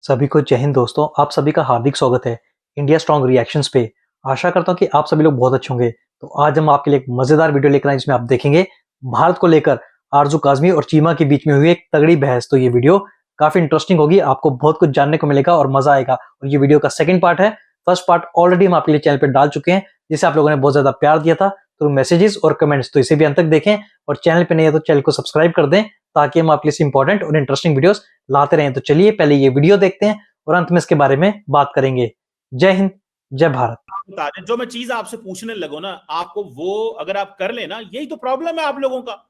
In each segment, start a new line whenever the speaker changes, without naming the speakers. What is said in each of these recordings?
सभी को जय हिंद दोस्तों। आप सभी का हार्दिक स्वागत है इंडिया स्ट्रॉन्ग रिएक्शंस पे। आशा करता हूँ कि आप सभी लोग बहुत अच्छे होंगे। तो आज हम आपके लिए एक मजेदार वीडियो लेकर आए जिसमें आप देखेंगे भारत को लेकर आरजू काज़मी और चीमा के बीच में हुई एक तगड़ी बहस। तो ये वीडियो काफी इंटरेस्टिंग होगी, आपको बहुत कुछ जानने को मिलेगा और मजा आएगा। और ये वीडियो का सेकंड पार्ट है। फर्स्ट पार्ट ऑलरेडी हम आपके लिए चैनल पर डाल चुके हैं, जिसे आप लोगों ने बहुत ज्यादा प्यार दिया था थ्रू मैसेजेस और कमेंट्स। तो इसे भी अंत तक देखें और चैनल पे नहीं है तो चैनल को सब्सक्राइब कर दें, ताकि हम आपके लिए इंपॉर्टेंट और इंटरेस्टिंग वीडियोस लाते रहें। तो चलिए पहले ये वीडियो देखते हैं और अंत में इसके बारे में बात करेंगे। जय हिंद, जय भारत।
बता दें, जो मैं चीज आपसे पूछने लगो ना, आपको वो अगर आप कर लेना, यही तो प्रॉब्लम है आप लोगों का।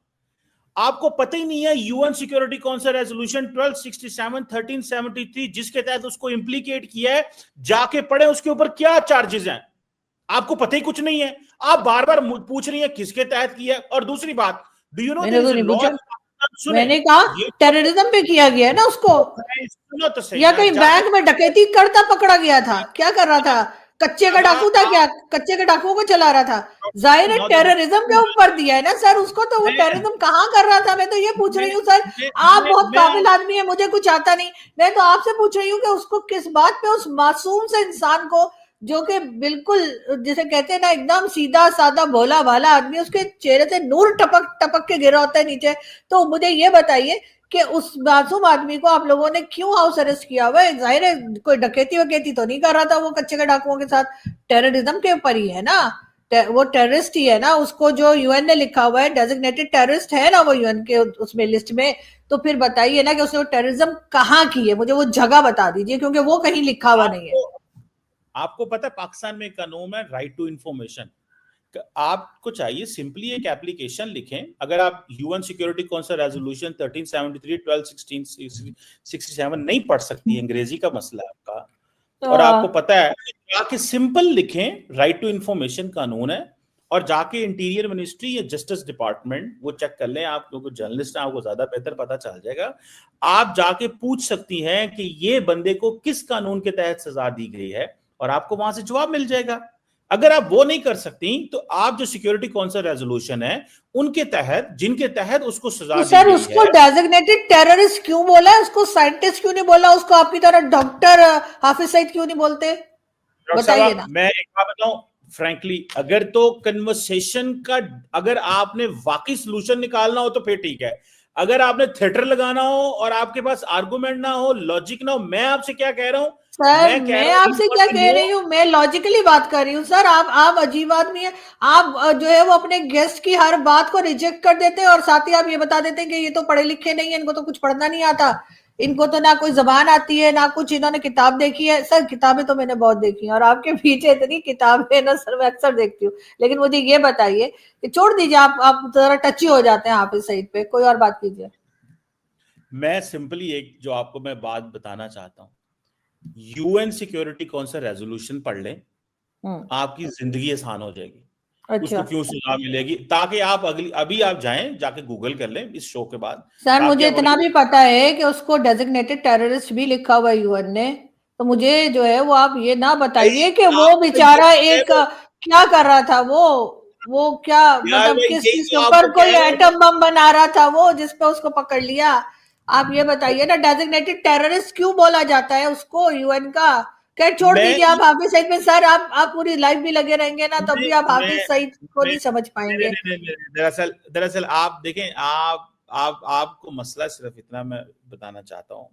आपको पता ही नहीं है यूएन सिक्योरिटी काउंसिल रेजोल्यूशन 1267 1373 जिसके तहत उसको इंप्लीकेट किया है, जाके पढ़े उसके ऊपर क्या चार्जेस हैं। आपको पता ही कुछ नहीं है, आप बार बार पूछ रही है किसके तहत किया है। और दूसरी बात, डू यू नो
मैंने कहा टेररिज्म पे किया गया है ना उसको,
तो सही
या कहीं बैंक में डकैती करता पकड़ा गया था, क्या कर रहा था? कच्चे का डाकू था क्या? कच्चे के डाकुओं को चला रहा था। जाहिर है टेररिज्म के ऊपर दिया है ना सर उसको, तो वो टेररिज्म कहाँ कर रहा था? मैं तो ये पूछ रही हूँ सर, आप बहुत काबिल आदमी है, मुझे कुछ आता नहीं। मैं तो आपसे पूछ रही हूँ कि उसको किस बात पे, उस मासूम से इंसान को जो कि बिल्कुल जिसे कहते हैं ना एकदम सीधा साधा भोला भाला आदमी, उसके चेहरे से नूर टपक टपक के गिरा होता है नीचे। तो मुझे ये बताइए कि उस मासूम आदमी को आप लोगों ने क्यों हाउस अरेस्ट किया हुआ है? जाहिर है कोई डकैती वकैती तो नहीं कर रहा था वो कच्चे के डाकुओं के साथ, टेररिज्म के ऊपर ही है ना, वो टेररिस्ट ही है ना। उसको जो यूएन ने लिखा हुआ है डेजिग्नेटेड टेररिस्ट है ना वो यूएन के उसमें लिस्ट में। तो फिर बताइए ना कि उसने वो टेररिज्म कहाँ की है, मुझे वो जगह बता दीजिए, क्योंकि वो कहीं लिखा हुआ नहीं है।
आपको पता है पाकिस्तान में कानून है राइट टू इंफॉर्मेशन। आपको चाहिए सिंपली एक एप्लीकेशन लिखें। अगर आप यूएन सिक्योरिटी काउंसिल रेजोल्यूशन 1373 1216 67 नहीं पढ़ सकती, अंग्रेजी का मसला है आपका, और आपको पता है, जाके सिंपल लिखें राइट टू इंफॉर्मेशन कानून है, और जाके इंटीरियर मिनिस्ट्री या जस्टिस डिपार्टमेंट वो चेक कर लें। आप लोग जर्नलिस्ट हैं, आपको ज्यादा बेहतर पता चल जाएगा। आप जाके पूछ सकती हैं कि ये बंदे को किस कानून के तहत सजा दी गई है, और आपको वहां से जवाब मिल जाएगा। अगर आप वो नहीं कर सकती तो आप जो सिक्योरिटी काउंसिल रेजोल्यूशन है उनके तहत, जिनके तहत उसको सजा दी
सर
गई
उसको
है,
डेजिग्नेटेड टेररिस्ट क्यों बोला है? उसको साइंटिस्ट क्यों नहीं बोला? उसको आपकी तरह डॉक्टर हाफिज सईद क्यों नहीं बोलते? बताइए ना।
मैं एक बात बताऊं फ्रैंकली, अगर तो कन्वर्सेशन का, अगर आपने वाकई सोल्यूशन निकालना हो तो फिर ठीक है। अगर आपने थिएटर लगाना हो और आपके पास आर्गुमेंट ना हो, लॉजिक ना हो, मैं आपसे क्या कह रहा हूं
सर, मैं आपसे क्या कह रही हूँ, मैं लॉजिकली बात कर रही हूँ सर। आप अजीब आदमी है। आप जो है वो अपने गेस्ट की हर बात को रिजेक्ट कर देते हैं, और साथ ही आप ये बता देते हैं कि ये तो पढ़े लिखे नहीं है, इनको तो कुछ पढ़ना नहीं आता, इनको तो ना कोई जबान आती है ना कुछ, इन्होंने किताब देखी है। सर किताबें तो मैंने बहुत देखी हैं, और आपके पीछे इतनी किताबें ना सर, मैं अक्सर देखती हूँ। लेकिन मुझे ये बताइए कि छोड़ दीजिए, आप जरा टची हो जाते हैं हाफिज सईद पे, कोई और बात कीजिए।
मैं सिंपली एक जो आपको मैं बात बताना चाहता हूं, यूएन सिक्योरिटी काउंसिल रेजोल्यूशन पढ़ लें, आपकी जिंदगी आसान हो जाएगी।
अच्छा।
उसको क्यों सजा मिलेगी, ताकि आप अभी आप जाएं, जाके गूगल कर लें इस शो के बाद।
सर मुझे इतना भी पता है कि उसको डेजिग्नेटेड टेररिस्ट भी लिखा हुआ है यूएन ने। तो मुझे जो है वो आप ये ना बताइए कि वो बेचारा एक क्या कर रहा था, वो क्या मतलब किस चीज के ऊपर कोई एटम बम बना रहा था वो, जिसपे उसको पकड़ लिया। आप ये बताइए ना, डेजिग्नेटेड टेररिस्ट क्यों बोला जाता है उसको यूएन का? क्या छोड़ दीजिए आप हाफिज सईद में। सर आप पूरी लाइफ भी लगे रहेंगे ना, तब भी आप हाफिज सईद को नहीं समझ पाएंगे।
दरअसल आप देखें, आपको मसला सिर्फ इतना मैं बताना चाहता हूं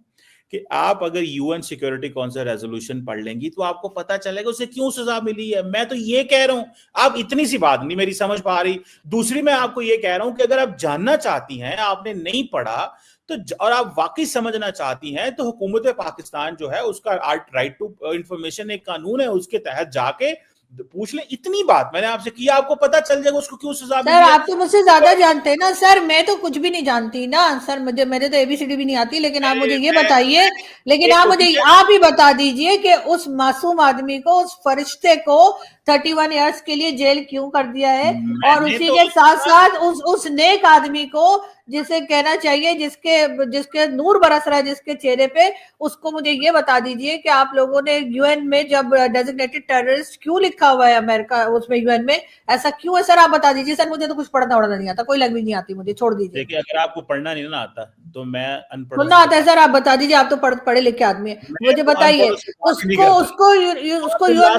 कि आप अगर यूएन सिक्योरिटी काउंसिल रेजोल्यूशन पढ़ लेंगी तो आपको पता चलेगा उसे क्यों सजा मिली है। मैं तो ये कह रहा हूं, आप इतनी सी बात नहीं मेरी समझ पा रही। दूसरी मैं आपको ये कह रहा हूं कि अगर आप जानना चाहती हैं, आपने नहीं पढ़ा तो, और आप वाकई समझना चाहती हैं, तो हुकूमत पाकिस्तान जो है उसका राइट टू इंफॉर्मेशन एक कानून है, उसके तहत जाके पूछ ले। इतनी बात मैंने आपसे की, आपको पता चल जाएगा उसको क्यों सजा मिली है।
सर आप तो मुझसे ज्यादा जानते हैं ना सर, मैं तो कुछ भी नहीं जानती ना सर, मेरे तो एबीसीडी भी नहीं आती। लेकिन आप मुझे ये बताइए, लेकिन आप ही बता दीजिए कि उस मासूम आदमी को, उस फरिश्ते को 31 इयर्स के लिए जेल क्यों कर दिया है, और उसी के साथ साथ उस नेक आदमी को जिसे कहना चाहिए, जिसके जिसके नूर बरस रहा है जिसके चेहरे पे, उसको मुझे ये बता दीजिए कि आप लोगों ने यूएन में जब डेजिग्नेटेड टेररिस्ट क्यों लिखा हुआ है अमेरिका उसमें, यूएन में ऐसा क्यों है सर? आप बता दीजिए सर, मुझे तो कुछ पढ़ना उड़ना नहीं आता, कोई लैंग्वेज नहीं आती मुझे, छोड़ दीजिए।
देखिए, अगर आपको पढ़ना नहीं ना आता तो मैं अनपढ़
सुनना आता है सर, आप बता दीजिए, आप तो पढ़े लिखे आदमी है, मुझे बताइए उसको उसको उसको यूएन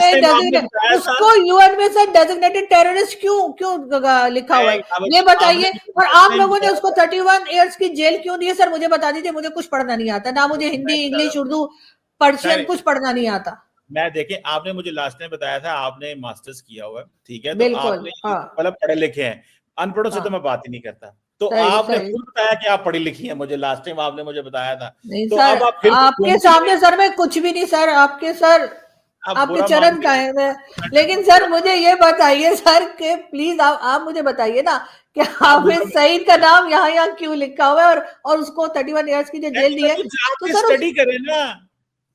में उसको यूएन में सर डेजिग्नेटेड टेररिस्ट क्यों लिखा हुआ है, ये बताइए। और आप लोगों ने उसको 31 ईयर्स की जेल क्यों दी है सर? मुझे बता दीजिए, मुझे कुछ पढ़ना नहीं आता, ना मुझे हिंदी, इंग्लिश, उर्दू, पर्शियन कुछ पढ़ना नहीं आता।
मैं देखिए, आपने मुझे लास्ट टाइम बताया था आपने मास्टर्स किया हुआ है, ठीक है, तो
बिल्कुल,
आपने
हाँ।
मतलब पढ़े लिखे हैं, अनपढ़ों से तो मैं बात ही नहीं करता। तो आपने खुद बताया कि आप पढ़ी लिखी हैं, मुझे लास्ट टाइम आपने मुझे बताया था।
नहीं
तो
सर,
अब आप फिर
आपके सामने सर मैं कुछ भी नहीं सर, आपके चरण का है मैं। लेकिन सर मुझे ये बताइए सर कि प्लीज आप मुझे बताइए ना कि हाफिज सईद का नाम यहाँ क्यों लिखा हुआ है, और उसको 31 ईयर्स की जो जेल दी है,
तो सर स्टडी करें ना।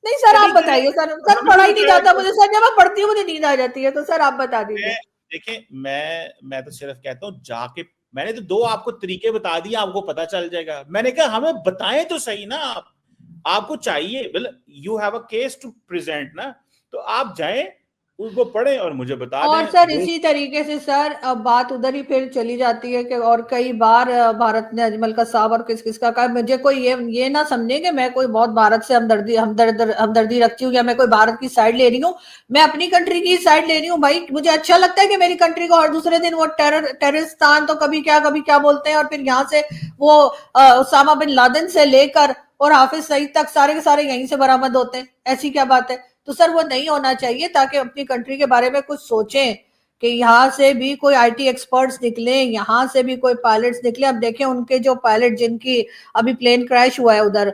नहीं सर आप बताइए सर पढ़ाई नहीं जाता मुझे सर, जब मैं पढ़ती हूँ मुझे नींद आ जाती है, तो सर आप बता दीजिए।
देखिए, मैं तो सिर्फ कहता हूँ जाके, मैंने तो 2 आपको तरीके बता दिए, आपको पता चल जाएगा। मैंने कहा हमें बताएं तो सही ना, आपको चाहिए, you have a case to present ना, तो आप जाएं उसको पढ़ें और मुझे बता दें।
और सर इसी तरीके से सर अब बात उधर ही फिर चली जाती है कि और कई बार भारत ने अजमल का साहब और किसका कहा, मुझे कोई ये ना समझे कि मैं कोई बहुत भारत से हमदर्दी रखती हूँ या मैं कोई भारत की साइड ले रही हूँ। मैं अपनी कंट्री की साइड ले रही हूँ भाई, मुझे अच्छा लगता है कि मेरी कंट्री को हर दूसरे दिन वो टेररिस्तान तो कभी क्या बोलते हैं, और फिर यहाँ से वो उसामा बिन लादेन से लेकर और हाफिज सईद तक सारे के सारे यहीं से बरामद होते हैं, ऐसी क्या बात है? तो सर वो नहीं होना चाहिए, ताकि अपनी कंट्री के बारे में कुछ सोचें कि यहाँ से भी कोई आईटी एक्सपर्ट्स निकले, यहाँ से भी कोई पायलट्स निकले। अब देखें उनके जो पायलट जिनकी अभी प्लेन क्रैश हुआ है उधर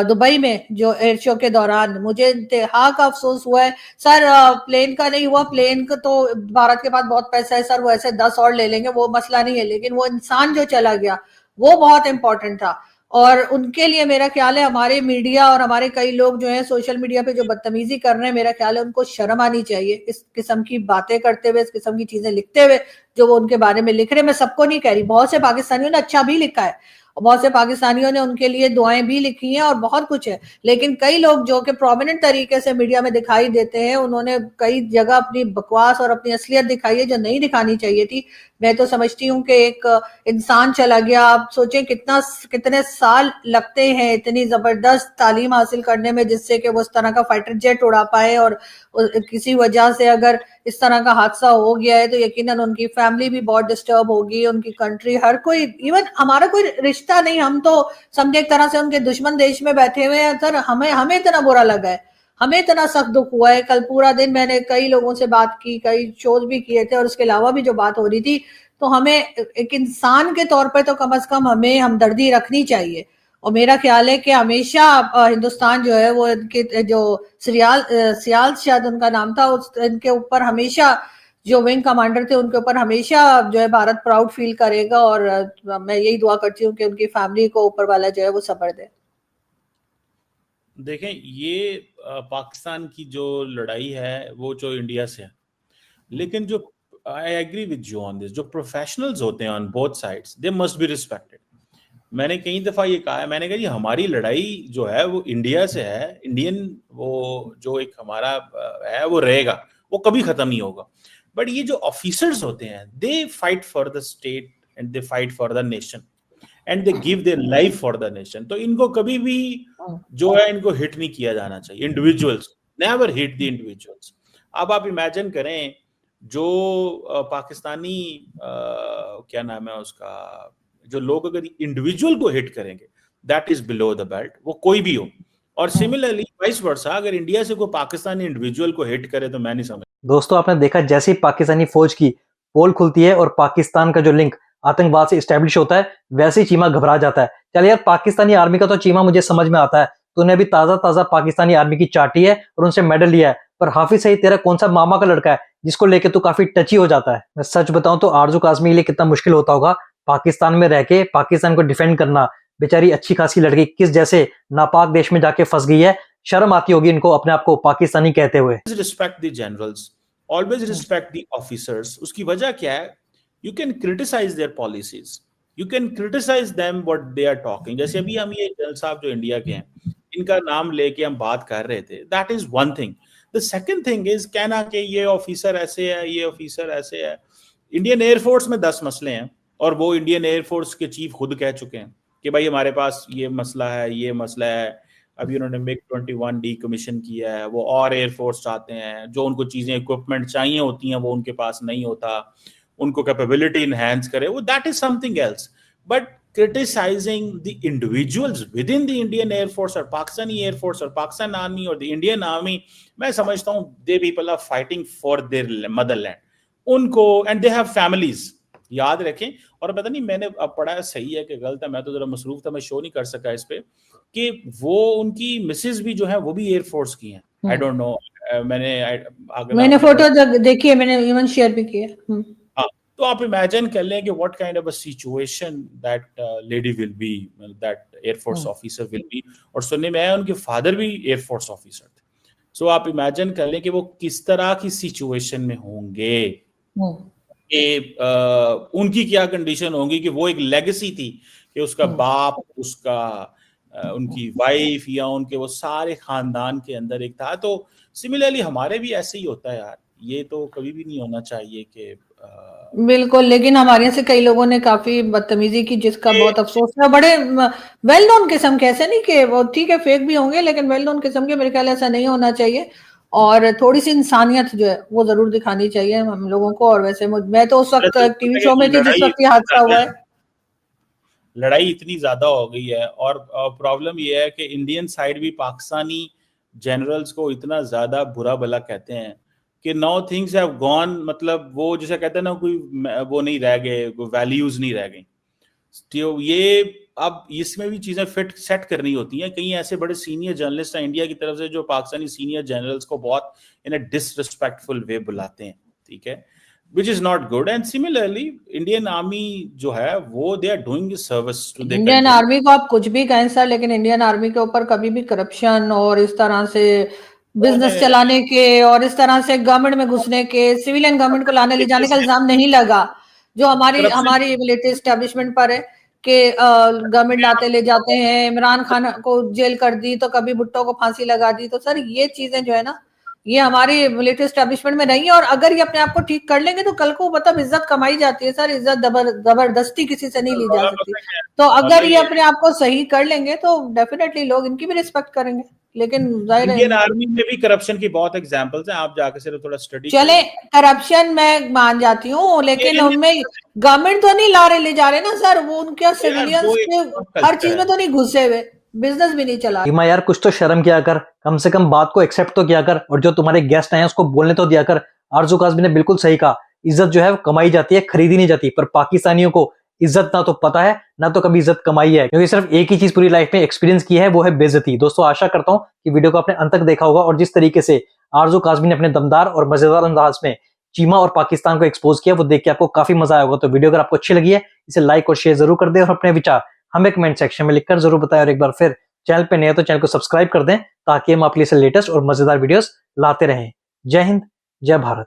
दुबई में जो एयर शो के दौरान, मुझे इंतहा का अफसोस हुआ है सर। प्लेन का नहीं हुआ, प्लेन का तो भारत के पास बहुत पैसा है सर, वो ऐसे 10 और ले लेंगे, वो मसला नहीं है, लेकिन वो इंसान जो चला गया वो बहुत इंपॉर्टेंट था। और उनके लिए मेरा ख्याल है हमारे मीडिया और हमारे कई लोग जो है सोशल मीडिया पे जो बदतमीजी कर रहे हैं, मेरा ख्याल है उनको शर्म आनी चाहिए इस किस्म की बातें करते हुए, इस किस्म की चीजें लिखते हुए जो वो उनके बारे में लिख रहे हैं। मैं सबको नहीं कह रही, बहुत से पाकिस्तानियों ने अच्छा भी लिखा है, बहुत से पाकिस्तानियों ने उनके लिए दुआएं भी लिखी हैं और बहुत कुछ है, लेकिन कई लोग जो कि प्रोमिनेंट तरीके से मीडिया में दिखाई देते हैं, उन्होंने कई जगह अपनी बकवास और अपनी असलियत दिखाई है जो नहीं दिखानी चाहिए थी। मैं तो समझती हूँ कि एक इंसान चला गया, आप सोचें कितने साल लगते हैं इतनी जबरदस्त तालीम हासिल करने में जिससे कि वो इस तरह का फाइटर जेट उड़ा पाए, और किसी वजह से अगर इस तरह का हादसा हो गया है तो यकीनन उनकी फैमिली भी बहुत डिस्टर्ब होगी, उनकी कंट्री, हर कोई, इवन हमारा कोई रिश्ता नहीं, हम तो समझे एक तरह से उनके दुश्मन देश में बैठे हुए हैं सर। हमें इतना बुरा लगा है, हमें इतना सख्त दुख हुआ है। कल पूरा दिन मैंने कई लोगों से बात की, कई शोज भी किए थे, और उसके अलावा भी जो बात हो रही थी, तो हमें एक इंसान के तौर पे तो कम से कम हमें हमदर्दी रखनी चाहिए। और मेरा ख्याल है कि हमेशा हिंदुस्तान जो है वो इनके जो सियाल शायद उनका नाम था, इनके ऊपर हमेशा जो विंग कमांडर थे उनके ऊपर हमेशा जो है भारत प्राउड फील करेगा, और मैं यही दुआ करती हूँ कि उनकी फैमिली को ऊपर वाला जो है वो सब्र दे।
देखें, ये पाकिस्तान की जो लड़ाई है वो जो इंडिया से है, लेकिन जो I agree with you on this, जो प्रोफेशनल्स होते हैं on both sides, they must be respected. मैंने कई दफा ये कहा है, मैंने कहा जी हमारी लड़ाई जो है वो इंडिया से है, इंडियन वो जो एक हमारा है वो रहेगा, वो कभी खत्म नहीं होगा। बट ये जो ऑफिसर्स होते हैं, they fight for the state and they fight for the nation and they give their life for the nation. तो इनको कभी भी जो है इनको हिट नहीं किया जाना चाहिए, individuals, never hit the individuals. अब आप इमेजिन करें जो पाकिस्तानी क्या नाम है उसका, जो लोग अगर इंडिविजुअल को हिट करेंगे, that is below the belt, वो कोई भी हो। और सिमिलरली वाइस वर्सा, अगर इंडिया से कोई पाकिस्तानी इंडिविजुअल को हिट करे तो मैं नहीं समझ।
दोस्तों आपने देखा जैसे ही पाकिस्तानी फौज की पोल खुलती है और पाकिस्तान का जो लिंक आतंकवाद से इस्टेब्लिश होता है, वैसे ही चीमा घबरा जाता है। चल यार, पाकिस्तानी आर्मी का तो चीमा मुझे समझ में आता है, तूने अभी ताजा पाकिस्तानी आर्मी की चाटी है और उनसे मेडल लिया है, पर हाफिज सईद तेरा कौन सा मामा का लड़का है जिसको लेके तू काफी टची हो जाता है। मैं सच बताऊं तो आरजू काज़मी के लिए कितना मुश्किल होता होगा पाकिस्तान में रह के पाकिस्तान को डिफेंड करना। बेचारी अच्छी खासी लड़की किस जैसे नापाक देश में जाके फंस गई है, शर्म आती होगी इनको अपने आप को पाकिस्तानी कहते हुए।
Respect the generals, always respect the officers. उसकी वजह क्या है? You can criticize their policies, You can criticize them what they are talking. जैसे अभी हम ये जनरल साहब जो इंडिया के हैं, इनका नाम लेके हम बात कर रहे थे, that is one thing. The second thing is कहना कि ये ऑफिसर ऐसे है, ये ऑफिसर ऐसे है. इंडियन एयरफोर्स में 10 मसले हैं और वो इंडियन एयरफोर्स के चीफ खुद कह चुके हैं कि भाई हमारे पास ये मसला है, ये मसला है. अभी उन्होंने MiG-21 डीकमीशन किया है. वो और एयरफोर्स चाहते हैं, जो उनको चीजें इक्विपमेंट चाहिए होती हैं वो उनके पास नहीं होता. उनको कैपेबिलिटी इनहैंस करे, वो that is something else. But criticizing the individuals within the Indian Air Force or Pakistani Air Force or Pakistan Army or the Indian Army, मैं समझता हूँ they people are fighting for their motherland. उनको and they have families. याद रखें. और पता नहीं मैंने अब पढ़ा है सही है कि गलत है, मैं तो जरा मसरूफ था, मैं शो नहीं कर सका इस पे, कि वो उनकी मिसेज भी जो है वो भी एयरफोर्स की हैं. आई डोंट नो, मैंने
फोटो देखी है, मैंने इवन शेयर भी किया.
तो आप इमेजिन कर लें कि what kind of a situation that lady will be, that air force officer will be. और सुनने में आया उनके फादर भी एयरफोर्स ऑफिसर थे. सो आप इमेजिन कर लें कि वो किस तरह की सिचुएशन में होंगे, कि उनकी क्या कंडीशन होंगी, कि वो एक लेगेसी थी कि उसका बाप, उसका उनकी वाइफ या उनके वो सारे खानदान के अंदर एक था. तो सिमिलरली हमारे भी ऐसे ही होता है यार. ये तो कभी भी नहीं होना चाहिए कि
बिल्कुल. लेकिन हमारे यहाँ से कई लोगों ने काफी बदतमीजी की, जिसका बहुत अफसोस है. बड़े वेल नोन किस्म के, ऐसे नहीं कि वो ठीक है फेक भी होंगे, लेकिन वेल नोन किस्म के. मेरे ख्याल ऐसा नहीं होना चाहिए. और थोड़ी सी इंसानियत जो है वो जरूर दिखानी चाहिए हम लोगों को. और वैसे मैं तो उस वक्त टीवी शो में थी जिस वक्त ये हादसा हुआ है.
लड़ाई इतनी ज्यादा हो गई है और प्रॉब्लम ये है कि इंडियन साइड भी पाकिस्तानी जनरल्स को इतना ज्यादा बुरा भला कहते हैं कि नाउ थिंग्स हैव गॉन, मतलब वो जैसे कहते हैं ना, कोई वो नहीं रह गए, कोई वैल्यूज नहीं रह गई. तो ये अब इसमें भी चीजें फिट सेट करनी होती हैं. कहीं ऐसे बड़े सीनियर जर्नलिस्ट हैं इंडिया की तरफ से जो पाकिस्तानी सीनियर जनरल्स को बहुत इन अ डिसरिस्पेक्टफुल वे बुलाते हैं, ठीक है, which is not good. And similarly Indian Army जो है वो they are doing service to the
Indian army को आप कुछ भी कहें सर, लेकिन इंडियन आर्मी के ऊपर कभी भी करप्शन और इस तरह से बिजनेस चलाने के और इस तरह से गवर्नमेंट में घुसने के, सिविलियन गवर्नमेंट को लाने ले जाने का इल्जाम नहीं लगा जो हमारी मिलिट्री एस्टेब्लिशमेंट पर है कि गवर्नमेंट लाते ले जाते हैं. इमरान खान को जेल कर दी तो कभी भुट्टो को फांसी लगा दी. तो सर ये चीजें जो है ना, ये हमारी मिलिट्री एस्टेब्लिशमेंट में नहीं है. और अगर ये अपने आप को ठीक कर लेंगे तो कल को मतलब इज्जत कमाई जाती है सर. इज्जत जबरदस्ती किसी से नहीं ली जा सकती. तो अगर ये अपने आप को सही कर लेंगे तो डेफिनेटली लोग इनकी भी रिस्पेक्ट करेंगे. लेकिन
इंडियन आर्मी में भी करप्शन की बहुत एग्जांपल्स हैं. आप जाकर सिर्फ थोड़ा स्टडी
चले. करप्शन मैं मान जाती हूँ, लेकिन उनमें गवर्नमेंट तो नहीं ले जा रहे ना सर. वो उनके सिविलियंस के हर चीज में तो नहीं घुसे हुए, बिजनेस भी नहीं चला.
हिमा यार कुछ तो शर्म किया कर, कम से कम बात को एक्सेप्ट तो किया कर, और जो तुम्हारे गेस्ट आए हैं उसको बोलने तो दिया कर. आरजू काज़मी ने बिल्कुल सही कहा, इज्जत जो है वो कमाई जाती है, खरीदी नहीं जाती. पर पाकिस्तानियों को इज्जत ना तो पता है ना तो कभी इज्जत कमाई है, क्योंकि सिर्फ एक ही चीज पूरी लाइफ में एक्सपीरियंस की है, वो है बेइज्जती. दोस्तों आशा करता हूं कि वीडियो को आपने अंत तक देखा होगा और जिस तरीके से आरजू काज़मी ने अपने दमदार और मजेदार अंदाज में चीमा और पाकिस्तान को एक्सपोज किया, वो देख के आपको काफी मजा आया होगा. तो वीडियो अगर आपको अच्छी लगी है इसे लाइक और शेयर जरूर कर दें और अपने विचार हमें कमेंट सेक्शन में लिखकर जरूर बताएं. और एक बार फिर चैनल पे नए हैं तो चैनल को सब्सक्राइब कर दें ताकि हम आपके लिए लेटेस्ट और मजेदार वीडियोस लाते रहें. जय हिंद, जय भारत.